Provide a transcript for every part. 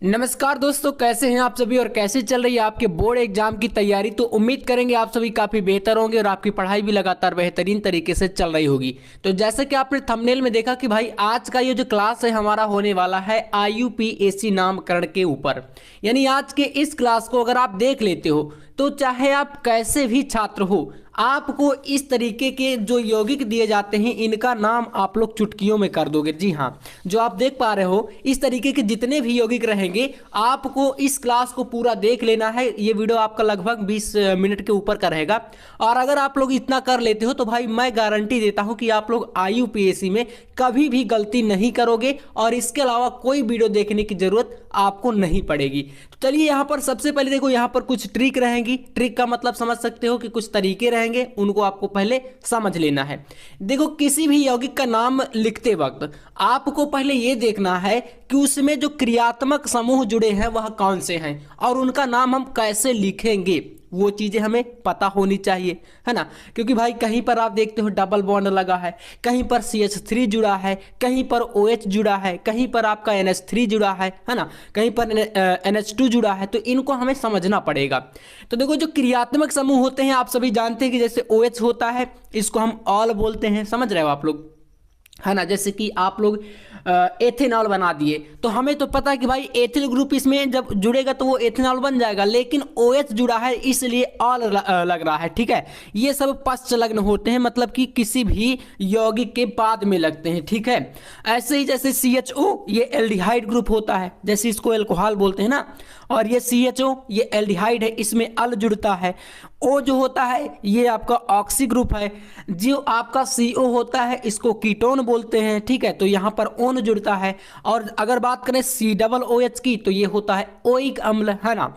नमस्कार दोस्तों, कैसे हैं आप सभी और कैसे चल रही है आपके बोर्ड एग्जाम की तैयारी। तो उम्मीद करेंगे आप सभी काफ़ी बेहतर होंगे और आपकी पढ़ाई भी लगातार बेहतरीन तरीके से चल रही होगी। तो जैसे कि आपने थंबनेल में देखा कि भाई आज का ये जो क्लास है हमारा होने वाला है IUPAC नामकरण के ऊपर। यानी आज के इस क्लास को अगर आप देख लेते हो तो चाहे आप कैसे भी छात्र हो, आपको इस तरीके के जो यौगिक दिए जाते हैं इनका नाम आप लोग चुटकियों में कर दोगे। जी हाँ, जो आप देख पा रहे हो इस तरीके के जितने भी यौगिक रहेंगे आपको इस क्लास को पूरा देख लेना है। ये वीडियो आपका लगभग 20 मिनट के ऊपर का रहेगा और अगर आप लोग इतना कर लेते हो तो भाई मैं गारंटी देता हूं कि आप लोग IUPAC में कभी भी गलती नहीं करोगे और इसके अलावा कोई वीडियो देखने की जरूरत आपको नहीं पड़ेगी। तो चलिए यहाँ पर सबसे पहले देखो, यहाँ पर कुछ ट्रिक रहेंगी। ट्रिक का मतलब समझ सकते हो कि कुछ तरीके रहेंगे, उनको आपको पहले समझ लेना है। देखो, किसी भी यौगिक का नाम लिखते वक्त आपको पहले यह देखना है कि उसमें जो क्रियात्मक समूह जुड़े हैं वह कौन से हैं और उनका नाम हम कैसे लिखेंगे, वो चीजें हमें पता होनी चाहिए, है ना। क्योंकि भाई कहीं पर आप देखते हो डबल बॉन्ड लगा है, कहीं पर CH3 जुड़ा है, कहीं पर OH जुड़ा है, कहीं पर आपका NH3 जुड़ा है ना, कहीं पर NH2 जुड़ा है। तो इनको हमें समझना पड़ेगा। तो देखो, जो क्रियात्मक समूह होते हैं आप सभी जानते हैं कि जैसे OH होता है, इसको हम ऑल बोलते हैं, समझ रहे हो आप लोग, है ना। जैसे कि आप लोग एथेनॉल बना दिए तो हमें तो पता है कि भाई एथिल ग्रुप इसमें जब जुड़ेगा तो वो एथेनॉल बन जाएगा, लेकिन OH जुड़ा है इसलिए ऑल लग रहा है, ठीक है। ये सब पश्च लग्न होते हैं, मतलब कि किसी भी यौगिक के बाद में लगते हैं, ठीक है। ऐसे ही जैसे CHO ये एल्डिहाइड ग्रुप होता है, जैसे इसको एल्कोहल बोलते हैं ना, और ये CHO ये एल्डिहाइड है, इसमें अल जुड़ता है। O जो होता है ये आपका ऑक्सी ग्रुप है। जो आपका CO होता है इसको कीटोन बोलते हैं, ठीक है। तो यहाँ पर ओन जुड़ता है। और अगर बात करें COOH की तो ये होता है ओइक अम्ल, है ना।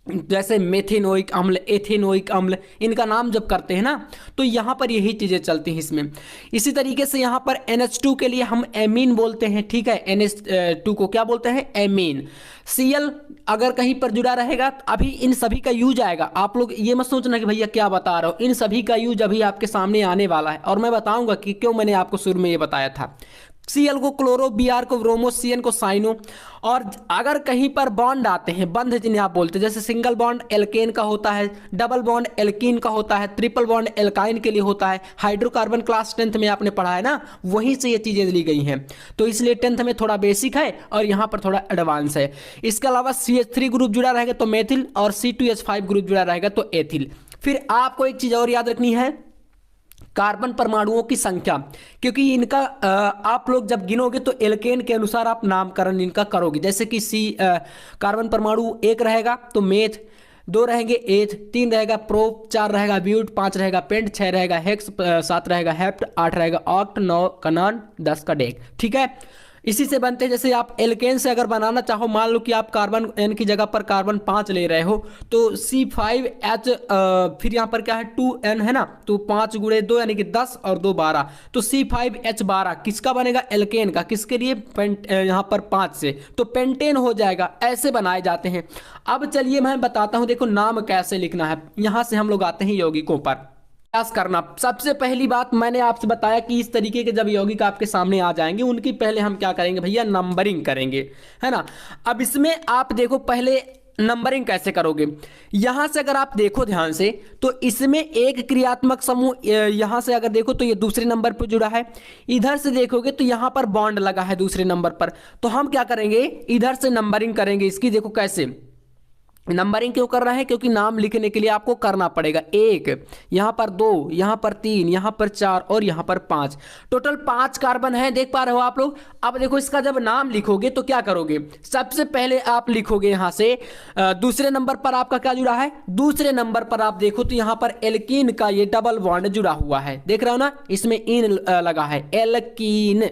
जैसे मेथेनोइक अम्ल, एथेनोइक अम्ल, इनका नाम जब करते हैं ना तो यहाँ पर यही चीज़ें चलती हैं इसमें। इसी तरीके से यहाँ पर NH2 के लिए हम एमीन बोलते हैं, ठीक है। NH2 को क्या बोलते हैं? एमीन। Cl अगर कहीं पर जुड़ा रहेगा तो अभी इन सभी का यूज आएगा। आप लोग ये मत सोचना कि भैया क्या बता रहा हो, इन सभी का यूज अभी आपके सामने आने वाला है और मैं बताऊंगा कि क्यों मैंने आपको शुरू में ये बताया था। Cl को क्लोरो, Br को ब्रोमो, Cn को साइनो। और अगर कहीं पर बॉन्ड आते हैं, बंध जिन्हें आप बोलते हैं, जैसे सिंगल बॉन्ड एल्केन का होता है, डबल बॉन्ड एल्कीन का होता है, ट्रिपल बॉन्ड एल्काइन के लिए होता है। हाइड्रोकार्बन क्लास 10th में आपने पढ़ा है ना, वहीं से ये चीजें ली गई हैं। तो इसलिए 10th में थोड़ा बेसिक है और यहाँ पर थोड़ा एडवांस है। इसके अलावा CH3 ग्रुप जुड़ा रहेगा तो मेथिल और C2H5 ग्रुप जुड़ा रहेगा तो एथिल। फिर आपको एक चीज और याद रखनी है, कार्बन परमाणुओं की संख्या, क्योंकि इनका आप लोग जब गिनोगे तो एल्केन के अनुसार आप नामकरण इनका करोगे। जैसे कि कार्बन परमाणु 1 रहेगा तो मेथ, 2 रहेंगे एथ, 3 रहेगा प्रोप, 4 रहेगा ब्यूट, 5 रहेगा पेंट, 6 रहेगा हेक्स, 7 रहेगा हेप्ट, 8 रहेगा ऑक्ट, 9 कनान, 10 का डेक, ठीक है। इसी से बनते हैं। जैसे आप एल्केन से अगर बनाना चाहो, मान लो कि आप कार्बन N की जगह पर कार्बन 5 ले रहे हो तो C5H, फिर यहाँ पर क्या है 2N, है ना। तो 5 गुणे 2 यानी कि 10 और 2 12, तो C5H12 किसका बनेगा? एल्केन का। किसके लिए? यहाँ पर 5 से, तो पेंटेन हो जाएगा। ऐसे बनाए जाते हैं। अब चलिए मैं बताता हूँ, देखो नाम कैसे लिखना है। यहाँ से हम लोग आते हैं यौगिकों पर प्रयास करना। सबसे पहली बात मैंने आपसे बताया कि इस तरीके के जब यौगिक आपके सामने आ जाएंगे उनकी पहले हम क्या करेंगे भैया? नंबरिंग करेंगे, है ना। अब इसमें आप देखो पहले नंबरिंग कैसे करोगे। यहां से अगर आप देखो ध्यान से तो इसमें एक क्रियात्मक समूह, यहां से अगर देखो तो ये दूसरे नंबर पर जुड़ा है। इधर से देखोगे तो यहां पर बॉन्ड लगा है दूसरे नंबर पर। तो हम क्या करेंगे? इधर से नंबरिंग करेंगे इसकी। देखो कैसे नंबरिंग क्यों कर रहा है? क्योंकि नाम लिखने के लिए आपको करना पड़ेगा। 1, यहाँ पर 2, यहाँ पर 3, यहाँ पर 4 और यहाँ पर 5, टोटल 5 कार्बन है, देख पा रहे हो आप लोग। अब देखो इसका जब नाम लिखोगे तो क्या करोगे? सबसे पहले आप लिखोगे यहाँ से दूसरे नंबर पर आपका क्या जुड़ा है? दूसरे नंबर पर आप देखो तो यहाँ पर एल्कीन का ये डबल बॉन्ड जुड़ा हुआ है, देख रहे हो ना, इसमें इन लगा है, एल्कीन,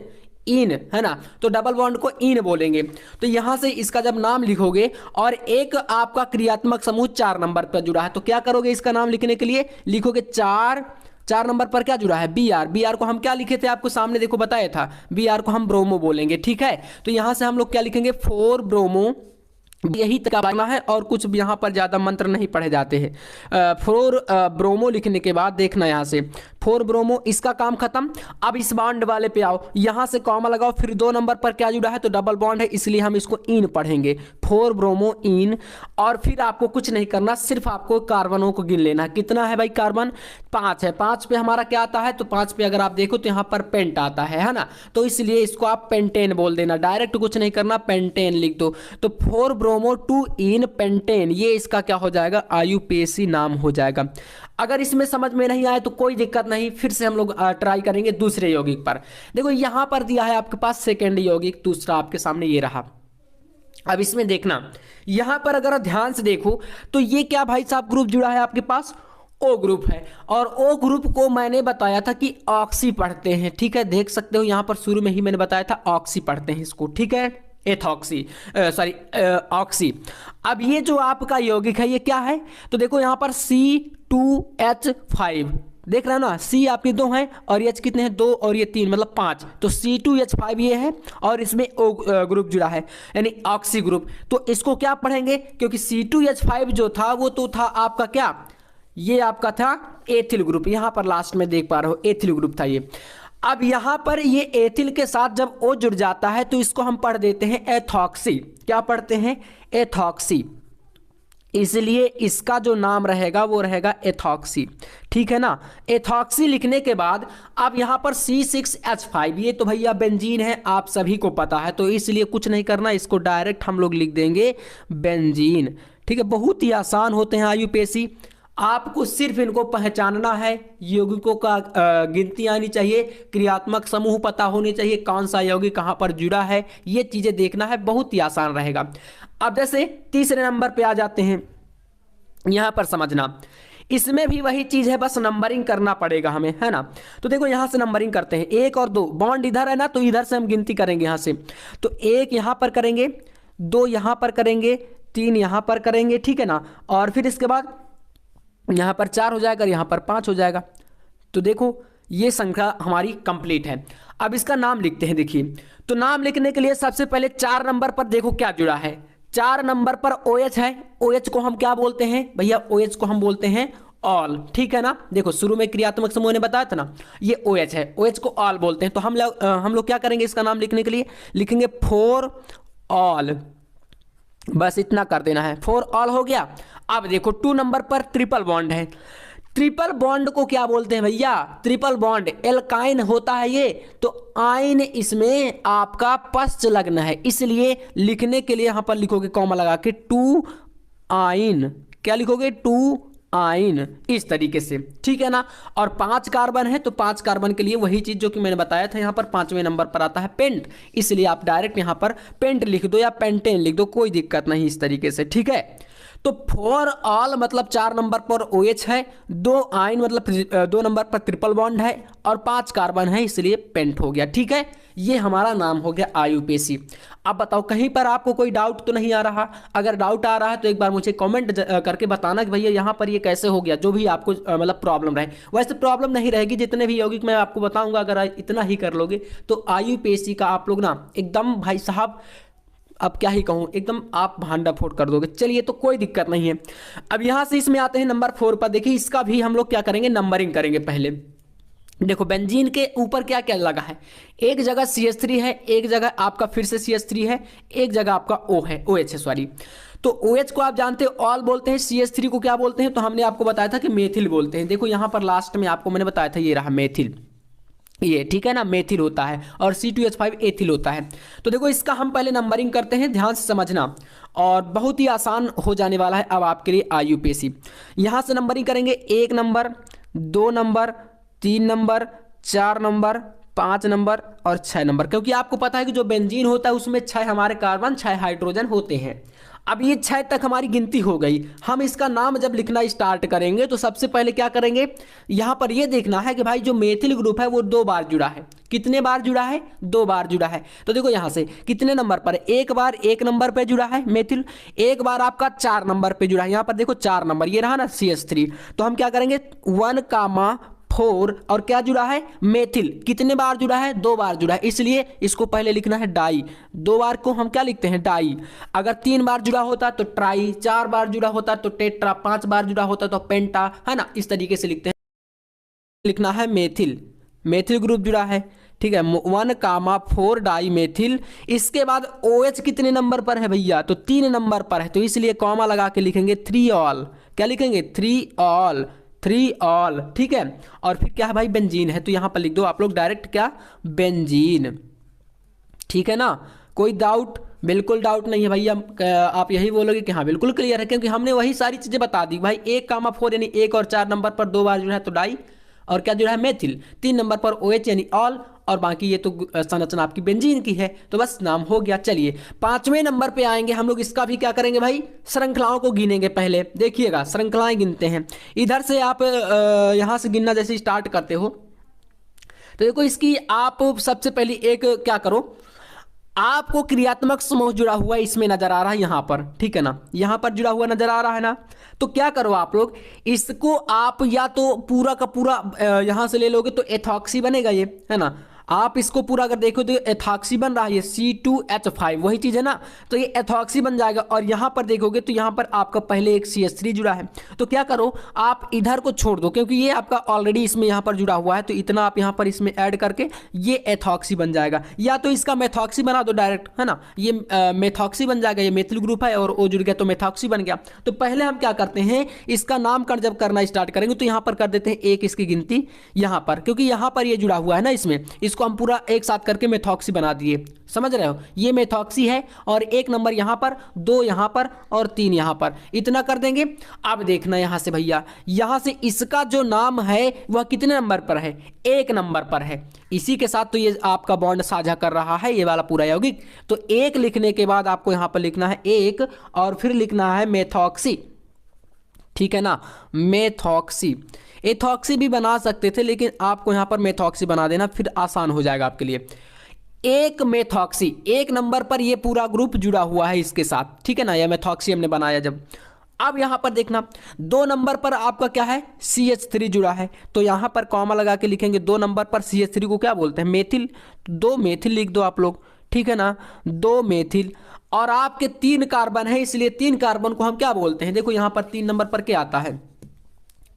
इन, है ना। तो डबल बॉन्ड को इन बोलेंगे। तो यहां से इसका जब नाम लिखोगे और एक आपका क्रियात्मक समूह 4 नंबर पर जुड़ा है तो क्या करोगे? इसका नाम लिखने के लिए लिखोगे 4 नंबर पर क्या जुड़ा है? Br को हम क्या लिखे थे? आपको सामने देखो बताया था, Br को हम ब्रोमो बोलेंगे, ठीक है। तो यहां से हम लोग क्या लिखेंगे? 4 ब्रोमो यही तरीका बनना है और कुछ भी यहाँ पर ज़्यादा मंत्र नहीं पढ़े जाते हैं। फोर ब्रोमो लिखने के बाद देखना यहाँ से फोर ब्रोमो, इसका काम खत्म। अब इस बॉन्ड वाले पे आओ, यहाँ से कॉमा लगाओ, फिर 2 नंबर पर क्या जुड़ा है तो डबल बॉन्ड है, इसलिए हम इसको इन पढ़ेंगे, फोर ब्रोमो इन। और फिर आपको कुछ नहीं करना, सिर्फ आपको कार्बनों को गिन लेना। कितना है भाई कार्बन? 5 है। 5 पे हमारा क्या आता है तो 5 पे अगर आप देखो तो यहाँ पर पेंट आता है ना, तो इसलिए इसको आप पेंटेन बोल देना, डायरेक्ट कुछ नहीं करना, पेंटेन लिख दो। तो फोर ब्रोमो 2 इन पेंटेन, ये इसका क्या हो जाएगा? IUPAC नाम हो जाएगा। अगर इसमें समझ में नहीं आए तो कोई दिक्कत नहीं, फिर से हम लोग ट्राई करेंगे दूसरे यौगिक पर। देखो यहाँ पर दिया है आपके पास सेकेंड यौगिक, दूसरा आपके सामने ये रहा। अब इसमें देखना, यहाँ पर अगर ध्यान से देखो तो ये क्या भाई साहब ग्रुप जुड़ा है आपके पास? ओ ग्रुप है। और ओ ग्रुप को मैंने बताया था कि ऑक्सी पढ़ते हैं, ठीक है, देख सकते हो यहाँ पर शुरू में ही मैंने बताया था ऑक्सी पढ़ते हैं इसको, ठीक है, एथॉक्सी सॉरी ऑक्सी। अब ये जो आपका यौगिक है ये क्या है तो देखो यहाँ पर C2H5 देख रहे हो ना, C आपके 2 हैं और H कितने हैं? 2 और ये 3 मतलब 5, तो C2H5 ये है और इसमें O ग्रुप जुड़ा है यानी ऑक्सी ग्रुप। तो इसको क्या पढ़ेंगे? क्योंकि C2H5 जो था वो तो था आपका क्या, ये आपका था एथिल ग्रुप, यहाँ पर लास्ट में देख पा रहे हो एथिल ग्रुप था ये। अब यहाँ पर ये एथिल के साथ जब O जुड़ जाता है तो इसको हम पढ़ देते हैं एथॉक्सी। क्या पढ़ते हैं? एथॉक्सी। इसलिए इसका जो नाम रहेगा वो रहेगा एथॉक्सी, ठीक है ना। एथॉक्सी लिखने के बाद अब यहाँ पर C6H5, ये तो भैया बेंजीन है, आप सभी को पता है, तो इसलिए कुछ नहीं करना, इसको डायरेक्ट हम लोग लिख देंगे बेंजीन, ठीक है। बहुत ही आसान होते हैं IUPAC, आपको सिर्फ इनको पहचानना है, यौगिकों का गिनती आनी चाहिए, क्रियात्मक समूह पता होने चाहिए, कौन सा यौगिक कहाँ पर जुड़ा है, ये चीज़ें देखना है, बहुत ही आसान रहेगा। अब जैसे तीसरे नंबर पे आ जाते हैं, यहाँ पर समझना, इसमें भी वही चीज़ है, बस नंबरिंग करना पड़ेगा हमें, है ना। तो देखो यहाँ से नंबरिंग करते हैं, 1 और 2 बॉन्ड इधर है ना, तो इधर से हम गिनती करेंगे यहाँ से, तो 1 यहाँ पर करेंगे, 2 यहाँ पर करेंगे, 3 यहाँ पर करेंगे, ठीक है ना। और फिर इसके बाद यहाँ पर 4 हो जाएगा, यहाँ पर 5 हो जाएगा। तो देखो ये संख्या हमारी कंप्लीट है। अब इसका नाम लिखते हैं, देखिए, तो नाम लिखने के लिए सबसे पहले 4 नंबर पर देखो क्या जुड़ा है, 4 नंबर पर OH है। OH को हम क्या बोलते हैं भैया? OH को हम बोलते हैं ऑल, ठीक है ना। देखो शुरू में क्रियात्मक समूह ने बताया था ना, ये OH है, OH को ऑल बोलते हैं। तो हम लोग क्या करेंगे इसका नाम लिखने के लिए? लिखेंगे फॉर ऑल, बस इतना कर देना है, फॉर ऑल हो गया। अब देखो 2 नंबर पर ट्रिपल बॉन्ड है, ट्रिपल बॉन्ड को क्या बोलते हैं भैया? ट्रिपल बॉन्ड एल्काइन होता है ये, तो आइन इसमें आपका पश्च लग्न है, इसलिए लिखने के लिए यहां पर लिखोगे कॉमा लगा के 2 आइन, क्या लिखोगे? 2 आइन, इस तरीके से, ठीक है ना। और 5 कार्बन है तो 5 कार्बन के लिए वही चीज जो कि मैंने बताया था, यहाँ पर 5वें नंबर पर आता है पेंट, इसलिए आप डायरेक्ट यहाँ पर पेंट लिख दो या पेंटेन लिख दो, कोई दिक्कत नहीं इस तरीके से, ठीक है। तो फॉर ऑल मतलब 4 नंबर पर OH है, 2 आइन मतलब 2 नंबर पर ट्रिपल बॉन्ड है और 5 कार्बन है, इसलिए पेंट हो गया, ठीक है। ये हमारा नाम हो गया IUPAC। अब बताओ कहीं पर आपको कोई डाउट तो नहीं आ रहा? अगर डाउट आ रहा है तो एक बार मुझे कमेंट करके बताना कि भैया यहाँ पर ये कैसे हो गया, जो भी आपको मतलब प्रॉब्लम रहे। वैसे प्रॉब्लम नहीं रहेगी, जितने भी यौगिक मैं आपको बताऊंगा अगर इतना ही कर लोगे तो IUPAC का आप लोग ना एकदम भाई साहब, अब क्या ही कहूँ, एकदम आप भांडा फोड़ कर दोगे। चलिए तो कोई दिक्कत नहीं है। अब यहाँ से इसमें आते हैं नंबर 4 पर, देखिए इसका भी हम लोग क्या करेंगे, नंबरिंग करेंगे पहले। देखो बेंजीन के ऊपर क्या क्या लगा है, एक जगह CH3 है, एक जगह आपका फिर से CH3 है, एक जगह आपका OH है सॉरी। तो OH को आप जानते हो ऑल बोलते हैं, CH3 को क्या बोलते हैं? तो हमने आपको बताया था कि मेथिल बोलते हैं। देखो यहाँ पर लास्ट में आपको मैंने बताया था, ये रहा मेथिल, ये ठीक है ना, मेथिल होता है, और C2H5 एथिल होता है। तो देखो इसका हम पहले नंबरिंग करते हैं, ध्यान से समझना, और बहुत ही आसान हो जाने वाला है अब आपके लिए IUPAC। यहाँ से नंबरिंग करेंगे, 1 number, 2 number, 3 number, 4 number, 5 number और 6 नंबर, क्योंकि आपको पता है कि जो बेंजीन होता है उसमें 6 हमारे कार्बन, 6 हाइड्रोजन होते हैं। अब ये 6 तक हमारी गिनती हो गई। हम इसका नाम जब लिखना स्टार्ट करेंगे तो सबसे पहले क्या करेंगे, यहाँ पर ये देखना है कि भाई जो मेथिल ग्रुप है वो 2 बार जुड़ा है। कितने बार जुड़ा है? 2 बार जुड़ा है। तो देखो यहाँ से कितने नंबर पर, 1 बार 1 नंबर पे जुड़ा है मेथिल, 1 बार आपका 4 नंबर पे जुड़ा है। यहाँ पर देखो 4 नंबर, ये रहा ना CH3। तो हम क्या करेंगे, 1, फोर और क्या जुड़ा है, मेथिल। कितने बार जुड़ा है, 2 बार जुड़ा है, इसलिए इसको पहले लिखना है डाई। 2 बार को हम क्या लिखते हैं, डाई। अगर 3 बार जुड़ा होता तो ट्राई, 4 बार जुड़ा होता तो टेट्रा, 5 बार जुड़ा होता तो पेंटा, है ना, इस तरीके से लिखते हैं। लिखना है मेथिल, मेथिल ग्रुप जुड़ा है, ठीक है, 1,4 डाई मेथिल। इसके बाद OH कितने नंबर पर है भैया, तो 3 नंबर पर है, तो इसलिए कॉमा लगा के लिखेंगे 3 ऑल। क्या लिखेंगे, 3 ऑल, 3 ऑल, ठीक है। और फिर क्या है भाई, बेंजीन है, तो यहां पर लिख दो आप लोग डायरेक्ट क्या, बेंजीन, ठीक है ना। कोई डाउट, बिल्कुल डाउट नहीं है भैया, आप यही बोलोगे कि हाँ बिल्कुल क्लियर है, क्योंकि हमने वही सारी चीजें बता दी भाई। 1,4 यानी 1 और 4 नंबर पर 2 बार जो है तो डाई, और क्या जो है मेथिल, 3 नंबर पर OH यानी ऑल, और बाकी ये तो संरचना आपकी बेंजीन की है, तो बस नाम हो गया। चलिए 5वें नंबर पे आएंगे हम लोग, इसका भी क्या करेंगे भाई, श्रृंखलाओं को गिनेंगे। पहले देखिएगा श्रृंखलाएं गिनते हैं, इधर से आप यहां से गिनना जैसे स्टार्ट करते हो, तो देखो इसकी आप सबसे पहले एक क्या करो, आपको क्रियात्मक समूह जुड़ा हुआ इसमें नजर आ रहा है यहां पर, ठीक है ना, यहां पर जुड़ा हुआ नजर आ रहा है ना। तो क्या करो आप लोग, इसको आप या तो पूरा का पूरा यहां से ले लोगे तो एथॉक्सी बनेगा ये, है ना। आप इसको पूरा अगर देखो तो एथॉक्सी बन रहा है, ये C2H5 वही चीज है ना, तो ये एथॉक्सी बन जाएगा। और यहां पर देखोगे तो यहां पर आपका पहले एक CH3 जुड़ा है, तो क्या करो आप इधर को छोड़ दो, क्योंकि ये आपका ऑलरेडी इसमें यहां पर जुड़ा हुआ है, तो इतना आप यहां पर इसमें ऐड करके ये एथॉक्सी बन जाएगा। या तो इसका मेथॉक्सी बना दो डायरेक्ट, है ना, ये मेथॉक्सी बन जाएगा, ये मेथिल ग्रुप है और O जुड़ गया तो मेथॉक्सी बन गया। तो पहले हम क्या करते हैं, इसका नामकरण जब करना स्टार्ट करेंगे तो यहां पर कर देते हैं 1 इसकी गिनती यहां पर, क्योंकि यहां पर ये जुड़ा हुआ है ना इसमें, इसको हम पूरा एक साथ करके मेथॉक्सी बना दिए, समझ रहे हो, ये मेथॉक्सी है। और 1 नंबर यहां पर, 2 यहां पर और 3 यहां पर, इतना कर देंगे। अब देखना यहां से भैया, यहां से इसका जो नाम है वह कितने नंबर पर है, 1 नंबर पर है। इसी के साथ तो ये आपका बॉन्ड साझा कर रहा है, ये वाला पूरा यौगिक। तो 1 लिखने के बाद आपको यहां पर लिखना है 1 और फिर लिखना है मेथॉक्सी, ठीक है ना, मेथॉक्सी। एथॉक्सी भी बना सकते थे, लेकिन आपको यहां पर मेथॉक्सी बना देना, फिर आसान हो जाएगा आपके लिए। 1 मेथॉक्सी, 1 नंबर पर ये पूरा ग्रुप जुड़ा हुआ है इसके साथ, ठीक है ना, यह मेथॉक्सी हमने बनाया जब। अब यहां पर देखना 2 नंबर पर आपका क्या है, CH3 जुड़ा है, तो यहां पर कॉमा लगा के लिखेंगे 2 नंबर पर CH3 को क्या बोलते हैं, मेथिल। 2 मेथिल लिख दो आप लोग, ठीक है ना, 2 मेथिल। और आपके 3 कार्बन है, इसलिए 3 कार्बन को हम क्या बोलते हैं, देखो यहां पर 3 नंबर पर क्या आता है,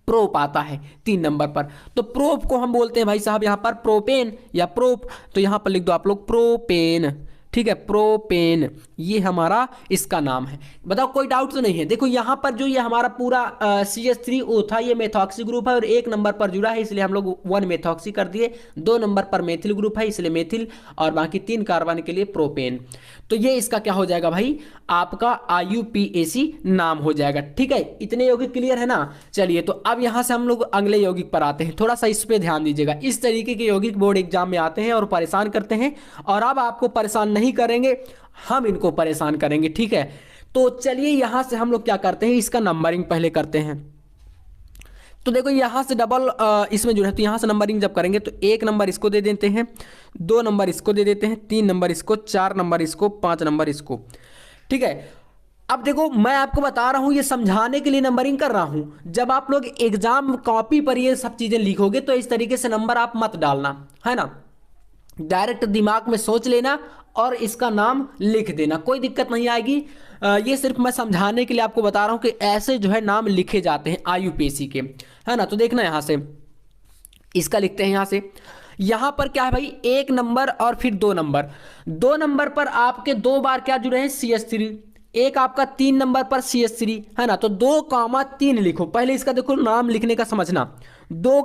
प्रोप आता है 3 नंबर पर, तो प्रोप को हम बोलते हैं भाई साहब यहां पर प्रोपेन या प्रोप, तो यहां पर लिख दो आप लोग प्रोपेन, ठीक है, प्रोपेन, ये हमारा इसका नाम है। बताओ कोई डाउट तो नहीं है। देखो यहां पर जो ये हमारा पूरा CH3O था, ये मेथॉक्सी ग्रुप है और 1 नंबर पर जुड़ा है, इसलिए हम लोग 1 मेथॉक्सी कर दिए। 2 नंबर पर मेथिल ग्रुप है, इसलिए मेथिल, और बाकी 3 कार्बन के लिए प्रोपेन। तो ये इसका क्या हो जाएगा भाई, आपका IUPAC नाम हो जाएगा, ठीक है। इतने यौगिक क्लियर है ना। चलिए तो अब यहां से हम लोग अगले यौगिक पर आते हैं, थोड़ा सा इस पे ध्यान दीजिएगा। इस तरीके के यौगिक बोर्ड एग्जाम में आते हैं और परेशान करते हैं, और अब आपको परेशान नहीं करेंगे, हम इनको परेशान करेंगे, ठीक है। तो चलिए यहां से हम लोग क्या करते हैं, इसका नंबरिंग पहले करते हैं। तो देखो यहां से डबल इसमें जो है, तो यहां से नंबरिंग जब करेंगे तो 1 नंबर इसको दे देते हैं, 2 नंबर इसको दे देते हैं, 3 नंबर इसको, 4 नंबर इसको, 5 नंबर इसको, ठीक है। अब देखो मैं आपको बता रहा हूं, ये समझाने के लिए नंबरिंग कर रहा हूं। जब आप लोग एग्जाम कॉपी पर ये सब चीजें लिखोगे तो इस तरीके से नंबर आप मत डालना, है ना, डायरेक्ट दिमाग में सोच लेना और इसका नाम लिख देना, कोई दिक्कत नहीं आएगी। ये सिर्फ मैं समझाने के लिए आपको बता रहा हूं कि ऐसे जो है नाम लिखे जाते हैं IUPAC के, है ना। तो देखना यहां से इसका लिखते हैं, यहां से यहां पर क्या है भाई, 1 नंबर और फिर 2 नंबर। 2 नंबर पर आपके 2 बार क्या जुड़े हैं, CH3। एक आपका 3 नंबर पर CH3, है ना, तो 2,3 लिखो। पहले इसका देखो नाम लिखने का समझना, 2,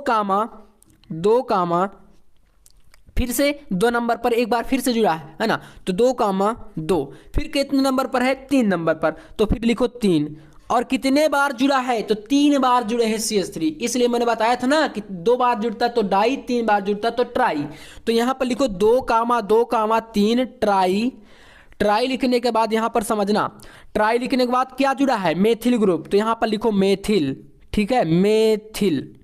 फिर से 2 नंबर पर एक बार फिर से जुड़ा है ना, तो 2,2। फिर कितने नंबर पर है, 3 नंबर पर, तो फिर लिखो 3। और कितने बार जुड़ा है, तो 3 बार जुड़े हैं CH3, इसलिए मैंने बताया था ना कि 2 बार जुड़ता तो डाई, 3 बार जुड़ता तो ट्राई। तो यहां पर लिखो 2,2,3 ट्राई। ट्राई लिखने के बाद यहां पर समझना, ट्राई लिखने के बाद क्या जुड़ा है, मेथिल ग्रुप, तो यहां पर लिखो मेथिल, ठीक है, मेथिल,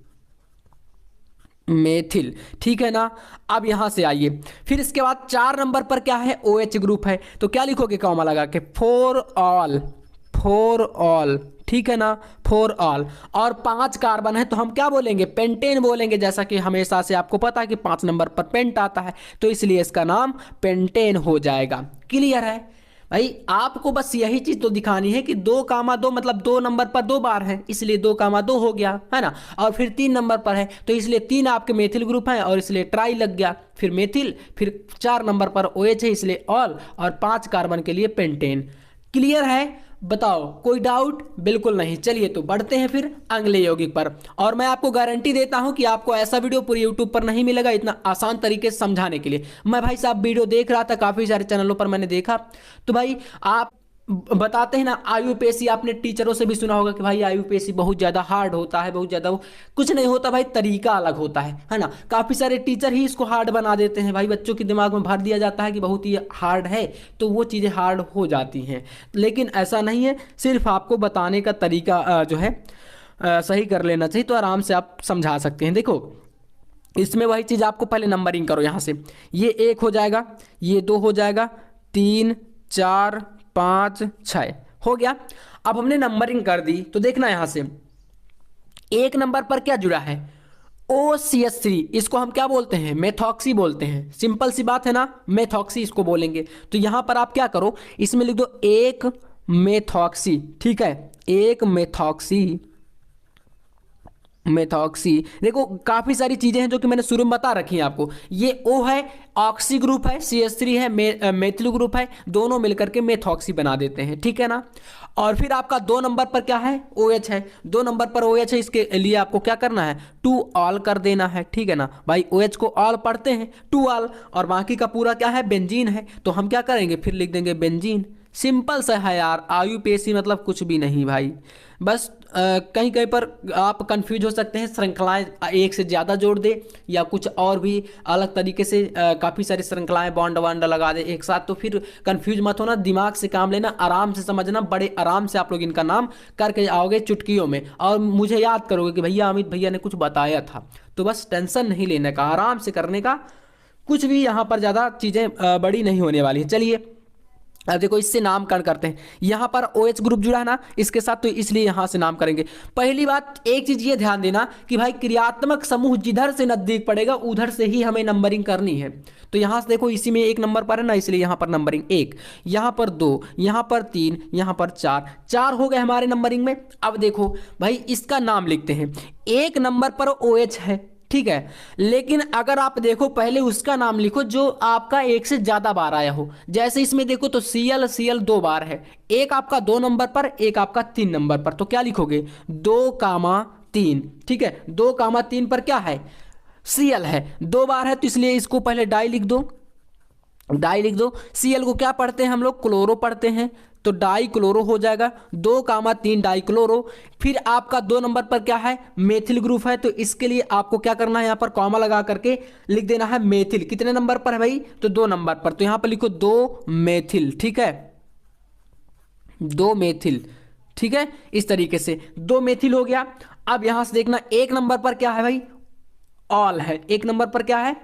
मेथिल, ठीक है ना। अब यहां से आइए, फिर इसके बाद 4 नंबर पर क्या है, OH ग्रुप है, तो क्या लिखोगे, कॉमा लगा के 4 ऑल, 4 ऑल, ठीक है ना, 4 ऑल, और 5 कार्बन है तो हम क्या बोलेंगे, पेंटेन बोलेंगे, जैसा कि हमेशा से आपको पता है कि 5 नंबर पर पेंट आता है, तो इसलिए इसका नाम पेंटेन हो जाएगा। क्लियर है भाई, आपको बस यही चीज तो दिखानी है कि 2 2 मतलब 2 नंबर पर 2 बार है, इसलिए 2 2 हो गया है ना, और फिर 3 नंबर पर है तो इसलिए 3 आपके मेथिल ग्रुप है और इसलिए ट्राई लग गया, फिर मेथिल, फिर 4 नंबर पर OH है इसलिए ऑल, और 5 कार्बन के लिए पेंटेन। क्लियर है, बताओ कोई डाउट? बिल्कुल नहीं। चलिए तो बढ़ते हैं फिर अगले यौगिक पर, और मैं आपको गारंटी देता हूं कि आपको ऐसा वीडियो पूरे यूट्यूब पर नहीं मिलेगा इतना आसान तरीके से समझाने के लिए। मैं भाई साहब वीडियो देख रहा था, काफ़ी सारे चैनलों पर मैंने देखा, तो भाई आप बताते हैं ना IUPAC, आपने टीचरों से भी सुना होगा कि भाई IUPAC बहुत ज़्यादा हार्ड होता है, बहुत ज़्यादा, कुछ नहीं होता भाई, तरीका अलग होता है ना। काफ़ी सारे टीचर ही इसको हार्ड बना देते हैं भाई, बच्चों के दिमाग में भर दिया जाता है कि बहुत ही हार्ड है, तो वो चीज़ें हार्ड हो जाती हैं, लेकिन ऐसा नहीं है, सिर्फ आपको बताने का तरीका जो है सही कर लेना चाहिए, तो आराम से आप समझा सकते हैं। देखो इसमें वही चीज़, आपको पहले नंबरिंग करो, यहाँ से ये 1 हो जाएगा, ये 2 हो जाएगा, 3 4 5 6 हो गया। अब हमने नंबरिंग कर दी तो देखना यहां से 1 नंबर पर क्या जुड़ा है, OCH3, इसको हम क्या बोलते हैं, मेथॉक्सी बोलते हैं, सिंपल सी बात है ना, मेथॉक्सी इसको बोलेंगे। तो यहां पर आप क्या करो, इसमें लिख दो 1 मेथॉक्सी, ठीक है, 1 मेथॉक्सी, मेथॉक्सी। देखो काफी सारी चीजें हैं जो कि मैंने शुरू में बता रखी हैं आपको, ये O है, ऑक्सी ग्रुप है, CH3 है, मेथिल ग्रुप है, दोनों मिलकर के मेथॉक्सी बना देते हैं, ठीक है ना। और फिर आपका 2 नंबर पर क्या है, OH है, 2 नंबर पर OH है, इसके लिए आपको क्या करना है, 2 ऑल कर देना है, ठीक है ना भाई, OH को ऑल पढ़ते हैं, 2 ऑल, और बाकी का पूरा क्या है, बेंजीन है, तो हम क्या करेंगे, फिर लिख देंगे बेंजीन। सिंपल सा है यार, IUPAC मतलब कुछ भी नहीं भाई, बस कहीं कहीं पर आप कंफ्यूज हो सकते हैं, श्रृंखलाएं एक से ज़्यादा जोड़ दे या कुछ और भी अलग तरीके से काफ़ी सारी श्रृंखलाएं बॉन्ड वॉन्ड लगा दे एक साथ, तो फिर कंफ्यूज मत होना, दिमाग से काम लेना, आराम से समझना, बड़े आराम से आप लोग इनका नाम करके आओगे चुटकियों में, और मुझे याद करोगे कि भैया अमित भैया ने कुछ बताया था। तो बस टेंशन नहीं लेने का, आराम से करने का, कुछ भी यहाँ पर ज़्यादा चीज़ें बड़ी नहीं होने वाली है। चलिए अब देखो इससे नामकरण करते हैं, यहाँ पर OH ग्रुप जुड़ा है ना इसके साथ, तो इसलिए यहाँ से नाम करेंगे। पहली बात एक चीज ये ध्यान देना कि भाई क्रियात्मक समूह जिधर से नजदीक पड़ेगा उधर से ही हमें नंबरिंग करनी है। तो यहाँ से देखो इसी में 1 नंबर पर है ना, इसलिए यहाँ पर नंबरिंग 1, यहाँ पर 2, यहाँ पर 3, यहाँ पर 4 हो गए हमारे नंबरिंग में। अब देखो भाई इसका नाम लिखते हैं, 1 नंबर पर OH है, ठीक है, लेकिन अगर आप देखो पहले उसका नाम लिखो जो आपका 1 से ज्यादा बार आया हो, जैसे इसमें देखो तो Cl 2 बार है, एक आपका 2 नंबर पर, एक आपका 3 नंबर पर, तो क्या लिखोगे 2, 3, ठीक है, 2, 3 पर क्या है, Cl है, 2 बार है, तो इसलिए इसको पहले डाई लिख दो, डाई लिख दो। Cl को क्या पढ़ते हैं हम लोग, क्लोरो पढ़ते हैं, तो डाई क्लोरो हो जाएगा, 2, 3 डाई क्लोरो। फिर आपका 2 नंबर पर क्या है, मेथिल ग्रुप है, तो इसके लिए आपको क्या करना है, यहाँ पर कॉमा लगा करके लिख देना है मेथिल। कितने नंबर पर है भाई, तो 2 नंबर पर, तो यहाँ पर लिखो 2 मेथिल, ठीक है, 2 मेथिल, ठीक है, इस तरीके से 2 मेथिल हो गया। अब यहां से देखना 1 नंबर पर क्या है भाई, ऑल है, 1 नंबर पर क्या है,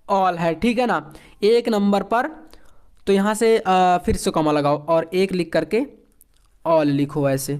ऑल है, ठीक है ना, 1 नंबर पर, तो यहां से फिर से कॉमा लगाओ और 1 लिख करके ऑल लिखो। ऐसे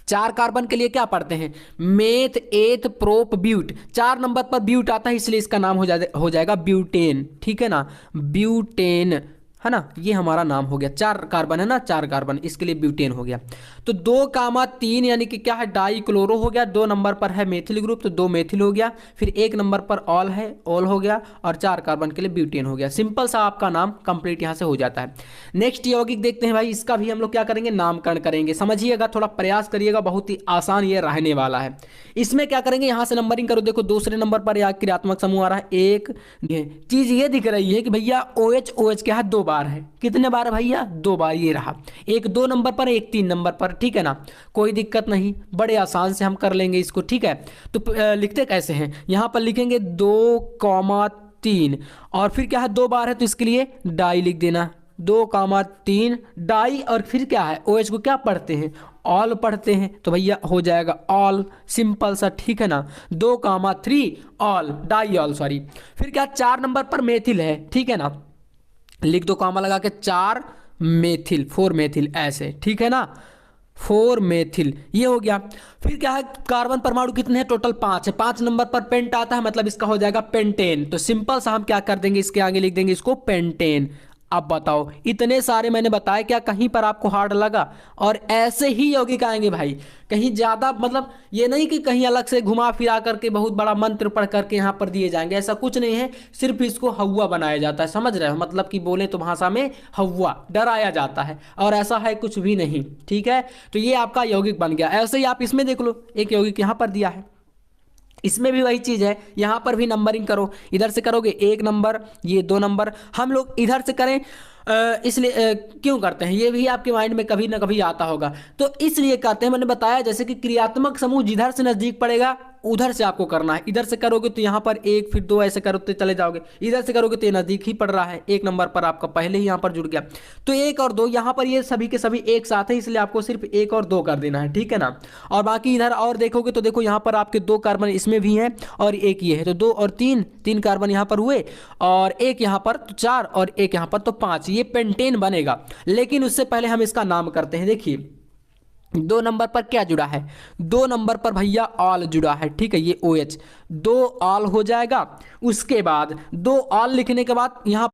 4 कार्बन के लिए क्या पढ़ते हैं, मेथ एथ प्रोप ब्यूट, 4 नंबर पर ब्यूट आता है इसलिए इसका नाम हो जाएगा ब्यूटेन, ठीक है ना, ब्यूटेन है ना, ये हमारा नाम हो गया। 4 कार्बन है ना, 4 कार्बन, इसके लिए ब्यूटेन हो गया। तो 2, 3 यानी कि क्या है, डाई क्लोरो हो गया, 2 नंबर पर है मेथिल ग्रुप, तो 2 मेथिल हो गया, फिर 1 नंबर पर ऑल है, ऑल हो गया, और 4 कार्बन के लिए ब्यूटेन हो गया। सिंपल सा आपका नाम कंप्लीट यहाँ से हो जाता है। नेक्स्ट यौगिक देखते हैं भाई, इसका भी हम लोग क्या करेंगे, नामकरण करेंगे। समझिएगा, थोड़ा प्रयास करिएगा, बहुत ही आसान ये रहने वाला है। इसमें क्या करेंगे, यहाँ से नंबरिंग करो, देखो दूसरे नंबर पर या क्रियात्मक समूह आ रहा है 1। चीज ये दिख रही है कि भैया OH क्या है, 2 बार है, कितने बार है भैया, 2 बार, ये रहा, एक 2 नंबर पर, एक 3 नंबर पर, ठीक है ना, कोई दिक्कत नहीं, बड़े आसान से हम कर लेंगे इसको, ठीक है। तो लिखते कैसे हैं, यहाँ पर लिखेंगे 2, 3 और फिर क्या है, 2 बार है तो इसके लिए डाई लिख देना, 2, 3 डाई, और फिर क्या है, OH को क्या पढ़ते हैं, ऑल पढ़ते हैं, तो भैया हो जाएगा ऑल, सिंपल सा, ठीक है ना, 2, 3 ऑल, डाई ऑल, सॉरी। फिर क्या 4 नंबर पर मेथिल है, ठीक है ना, लिख दो कॉमा लगा के 4 मेथिल, 4 मेथिल, ऐसे, ठीक है ना। 4 मेथिल, ये हो गया। फिर क्या है, कार्बन परमाणु कितने हैं, टोटल 5 है। 5 नंबर पर पेंट आता है, मतलब इसका हो जाएगा पेंटेन। तो सिंपल सा हम क्या कर देंगे, इसके आगे लिख देंगे इसको पेंटेन। अब बताओ, इतने सारे मैंने बताया, क्या कहीं पर आपको हार्ड लगा? और ऐसे ही यौगिक आएंगे भाई, कहीं ज्यादा, मतलब ये नहीं कि कहीं अलग से घुमा फिरा करके बहुत बड़ा मंत्र पढ़ करके यहाँ पर दिए जाएंगे, ऐसा कुछ नहीं है। सिर्फ इसको हवा बनाया जाता है, समझ रहे हो, मतलब कि बोले तो भाषा में हवा, डराया जाता है, और ऐसा है कुछ भी नहीं। ठीक है, तो ये आपका यौगिक बन गया। ऐसे ही आप इसमें देख लो, एक यौगिक यहाँ पर दिया है, इसमें भी वही चीज है, यहां पर भी नंबरिंग करो। इधर से करोगे 1 नंबर, ये 2 नंबर, हम लोग इधर से करें इसलिए क्यों करते हैं, ये भी आपके माइंड में कभी ना कभी आता होगा। तो इसलिए करते हैं, मैंने बताया जैसे कि क्रियात्मक समूह जिधर से नजदीक पड़ेगा उधर से आपको करना है। इधर से करोगे तो यहाँ पर 1, फिर 2 ऐसे करोगे चले जाओगे, इधर से करोगे तो ये नजदीक ही पड़ रहा है, 1 नंबर पर आपका पहले ही यहाँ पर जुड़ गया। तो 1 और 2 यहाँ पर ये सभी के सभी एक साथ है, इसलिए आपको सिर्फ 1 और 2 कर देना है, ठीक है ना। और बाकी इधर और देखोगे तो देखो यहाँ पर आपके 2 कार्बन इसमें भी हैं और 1 ये है, तो 2 और 3 कार्बन यहाँ पर हुए, और 1 यहाँ पर तो 4 और 1 यहाँ पर तो 5, ये पेंटेन बनेगा। लेकिन उससे पहले हम इसका नाम करते हैं। देखिए 2 नंबर पर क्या जुड़ा है, 2 नंबर पर भैया ऑल जुड़ा है, ठीक है, ये OH, 2 ऑल हो जाएगा। उसके बाद 2 ऑल लिखने के बाद यहाँ